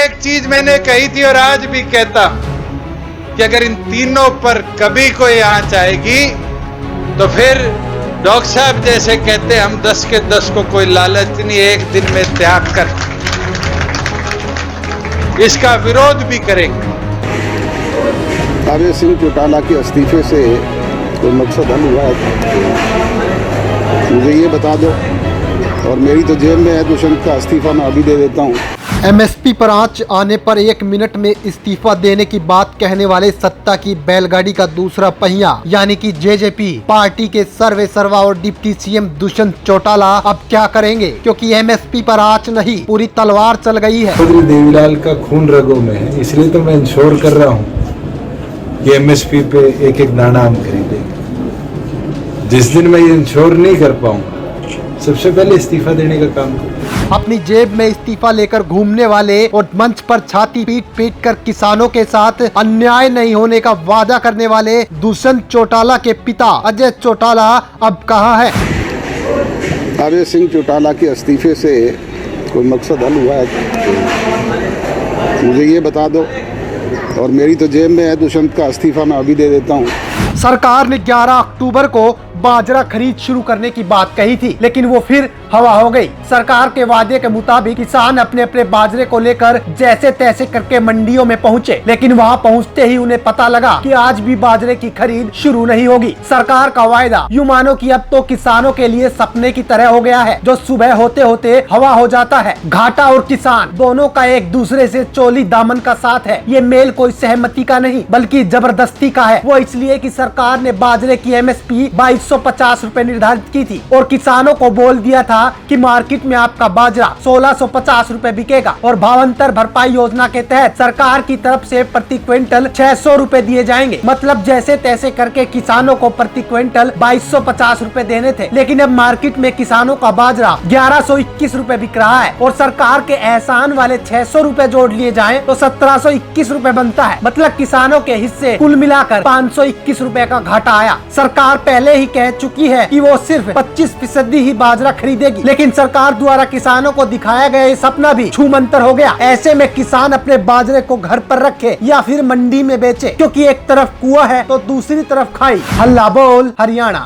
एक चीज मैंने कही थी और आज भी कहता कि अगर इन तीनों पर कभी कोई आंच आएगी तो फिर डॉक्टर साहब जैसे कहते हम 10 के 10 को कोई लालच नहीं, एक दिन में त्याग कर इसका विरोध भी करेंगे। अभय सिंह चौटाला के इस्तीफे से कोई मकसद हल हुआ है? मुझे ये बता दो, और मेरी तो जेब में है दुष्यंत का इस्तीफा, मैं अभी दे देता हूँ। एमएसपी पर आंच आने पर 1 मिनट में इस्तीफा देने की बात कहने वाले सत्ता की बैलगाड़ी का दूसरा पहिया यानी कि जेजेपी पार्टी के सर्वे सर्वा और डिप्टी सीएम दुष्यंत चौटाला अब क्या करेंगे, क्योंकि एमएसपी पर आंच नहीं पूरी तलवार चल गई है। देवीलाल का खून रगों में है, इसलिए तो मैं इंश्योर कर रहा हूँ कि एमएसपी पे एक एक दाना हम खरीदेंगे। जिस दिन मैं ये इंश्योर नहीं कर पाऊंगा, सबसे पहले इस्तीफा देने का काम करूँ। अपनी जेब में इस्तीफा लेकर घूमने वाले और मंच पर छाती पीट पीट कर किसानों के साथ अन्याय नहीं होने का वादा करने वाले दुष्यंत चौटाला के पिता अजय चौटाला अब कहाँ है? अभय सिंह चौटाला के इस्तीफे से कोई मकसद हल हुआ है? मुझे ये बता दो, और मेरी तो जेब में है दुष्यंत का इस्तीफा, मैं अभी दे देता हूँ। सरकार ने 11 अक्टूबर को बाजरा खरीद शुरू करने की बात कही थी, लेकिन वो फिर हवा हो गई। सरकार के वादे के मुताबिक किसान अपने अपने बाजरे को लेकर जैसे तैसे करके मंडियों में पहुंचे, लेकिन वहां पहुंचते ही उन्हें पता लगा कि आज भी बाजरे की खरीद शुरू नहीं होगी। सरकार का वायदा यूं मानो कि अब तो किसानों के लिए सपने की तरह हो गया है, जो सुबह होते होते हवा हो जाता है। घाटा और किसान दोनों का एक दूसरे से चोली दामन का साथ है। ये मेल कोई सहमति का नहीं बल्कि जबरदस्ती का है। वो इसलिए कि सरकार ने बाजरे की एमएसपी 2250 रुपए निर्धारित की थी और किसानों को बोल दिया था कि मार्केट में आपका बाजरा 1650 रुपए बिकेगा, और भावांतर भरपाई योजना के तहत सरकार की तरफ से प्रति क्विंटल 600 रुपए दिए जाएंगे। मतलब जैसे तैसे करके किसानों को प्रति क्विंटल 2250 रुपए देने थे, लेकिन अब मार्केट में किसानों का बाजरा 1121 रुपए बिक रहा है और सरकार के एहसान वाले 600 रुपए जोड़ लिए जाएं तो 1721 रुपए बनता है। मतलब किसानों के हिस्से कुल मिलाकर 521 रुपए का घाटा आया। सरकार पहले ही कह चुकी है कि वो सिर्फ 25% ही बाजरा खरीदेगी, लेकिन सरकार द्वारा किसानों को दिखाया गया ये सपना भी छूमंतर हो गया। ऐसे में किसान अपने बाजरे को घर पर रखे या फिर मंडी में बेचे, क्योंकि एक तरफ कुआं है तो दूसरी तरफ खाई। हल्ला बोल हरियाणा।